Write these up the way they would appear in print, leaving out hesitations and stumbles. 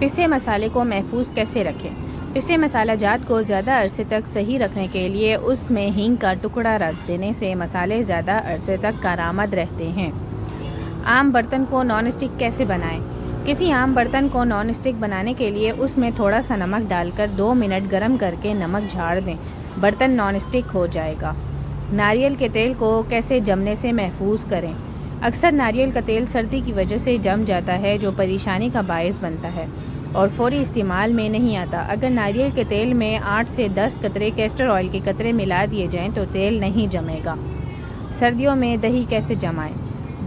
پسے مسالے کو محفوظ کیسے رکھیں؟ پسے مسالہ جات کو زیادہ عرصے تک صحیح رکھنے کے لیے اس میں ہینگ کا ٹکڑا رکھ دینے سے مسالے زیادہ عرصے تک کارآمد رہتے ہیں۔ عام برتن کو نان اسٹک کیسے بنائیں؟ کسی عام برتن کو نان اسٹک بنانے کے لیے اس میں تھوڑا سا نمک ڈال کر 2 منٹ گرم کر کے نمک جھاڑ دیں، برتن نان اسٹک ہو جائے گا۔ ناریل کے تیل کو کیسے جمنے سے محفوظ کریں؟ اکثر ناریل کا تیل سردی کی وجہ سے جم جاتا ہے جو پریشانی کا باعث بنتا ہے اور فوری استعمال میں نہیں آتا۔ اگر ناریل کے تیل میں 8 سے 10 قطرے کیسٹر آئل کے قطرے ملا دیے جائیں تو تیل نہیں جمے گا۔ سردیوں میں دہی کیسے جمائیں؟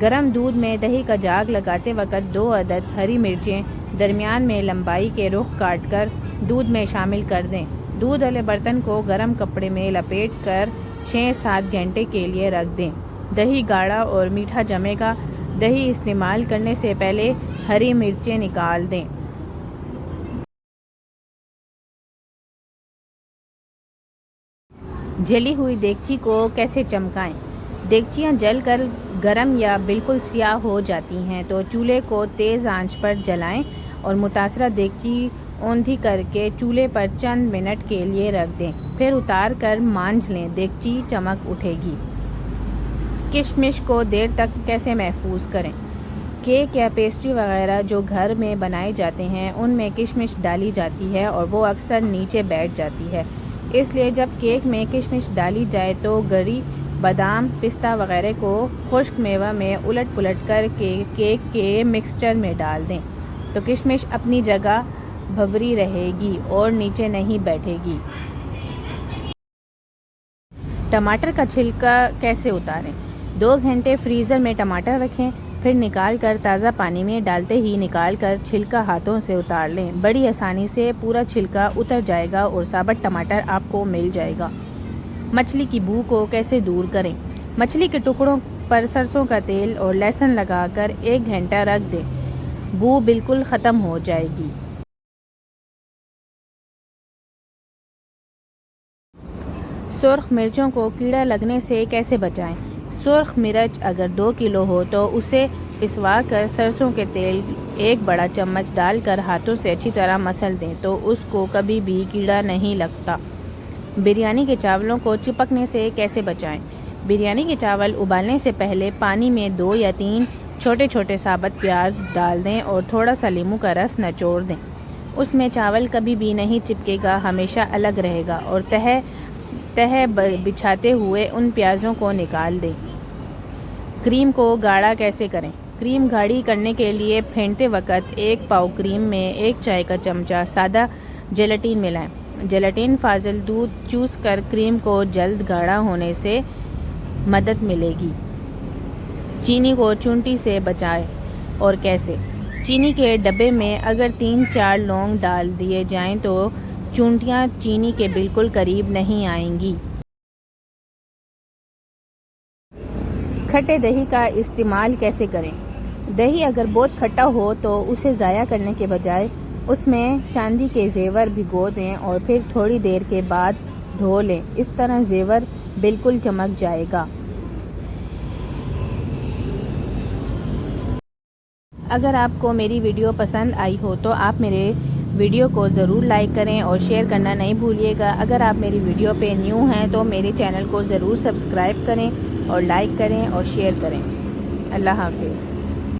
گرم دودھ میں دہی کا جاگ لگاتے وقت 2 عدد ہری مرچیں درمیان میں لمبائی کے رخ کاٹ کر دودھ میں شامل کر دیں۔ دودھ والے برتن کو گرم کپڑے میں لپیٹ کر 6-7 گھنٹے کے لیے رکھ دیں۔ دہی گاڑھا اور میٹھا جمے گا۔ دہی استعمال کرنے سے پہلے ہری مرچیں نکال دیں۔ جلی ہوئی دیگچی کو کیسے چمکائیں؟ دیگچیاں جل کر گرم یا بالکل سیاہ ہو جاتی ہیں تو چولہے کو تیز آنچ پر جلائیں اور متاثرہ دیگچی اوندھی کر کے چولہے پر چند منٹ کے لیے رکھ دیں، پھر اتار کر مانجھ لیں، دیگچی چمک اٹھے گی۔ کشمش کو دیر تک کیسے محفوظ کریں؟ کیک یا پیسٹری وغیرہ جو گھر میں بنائے جاتے ہیں ان میں کشمش ڈالی جاتی ہے اور وہ اکثر نیچے بیٹھ جاتی ہے، اس لیے جب کیک میں کشمش ڈالی جائے تو گری بادام، پستہ وغیرہ کو خشک میوہ میں الٹ پلٹ کر کے کیک کے مکسچر میں ڈال دیں تو کشمش اپنی جگہ بھوری رہے گی اور نیچے نہیں بیٹھے گی۔ ٹماٹر کا چھلکا کیسے اتاریں؟ 2 گھنٹے فریزر میں ٹماٹر رکھیں، پھر نکال کر تازہ پانی میں ڈالتے ہی نکال کر چھلکا ہاتھوں سے اتار لیں۔ بڑی آسانی سے پورا چھلکا اتر جائے گا اور ثابت ٹماٹر آپ کو مل جائے گا۔ مچھلی کی بو کو کیسے دور کریں؟ مچھلی کے ٹکڑوں پر سرسوں کا تیل اور لہسن لگا کر 1 گھنٹہ رکھ دیں، بو بالکل ختم ہو جائے گی۔ سرخ مرچوں کو کیڑا لگنے سے کیسے بچائیں؟ سرخ مرچ اگر 2 کلو ہو تو اسے پسوا کر سرسوں کے تیل 1 بڑا چمچ ڈال کر ہاتھوں سے اچھی طرح مسل دیں تو اس کو کبھی بھی کیڑا نہیں لگتا۔ بریانی کے چاولوں کو چپکنے سے کیسے بچائیں؟ بریانی کے چاول ابالنے سے پہلے پانی میں 2 یا 3 چھوٹے چھوٹے ثابت پیاز ڈال دیں اور تھوڑا سا لیموں کا رس نچوڑ دیں، اس میں چاول کبھی بھی نہیں چپکے گا، ہمیشہ الگ رہے گا اور تہہ بچھاتے ہوئے ان پیازوں کو نکال دیں۔ کریم کو گاڑھا کیسے کریں؟ کریم گاڑھی کرنے کے لیے پھینٹتے وقت 1 پاؤ کریم میں 1 چائے کا چمچہ سادہ جیلاٹین ملائیں۔ جیلاٹین فاضل دودھ چوس کر کریم کو جلد گاڑھا ہونے سے مدد ملے گی۔ چینی کو چونٹی سے بچائیں اور کیسے؟ چینی کے ڈبے میں اگر 3-4 لونگ ڈال دیے جائیں تو چونٹیاں چینی کے بالکل قریب نہیں آئیں گی۔ کھٹے دہی کا استعمال کیسے کریں؟ دہی اگر بہت کھٹا ہو تو اسے ضائع کرنے کے بجائے اس میں چاندی کے زیور بھگو دیں اور پھر تھوڑی دیر کے بعد دھو لیں، اس طرح زیور بالکل چمک جائے گا۔ اگر آپ کو میری ویڈیو پسند آئی ہو تو آپ میرے ویڈیو کو ضرور لائک کریں اور شیئر کرنا نہیں بھولیے گا۔ اگر آپ میری ویڈیو پہ نیو ہیں تو میرے چینل کو ضرور سبسکرائب کریں اور لائک کریں اور شیئر کریں۔ اللہ حافظ۔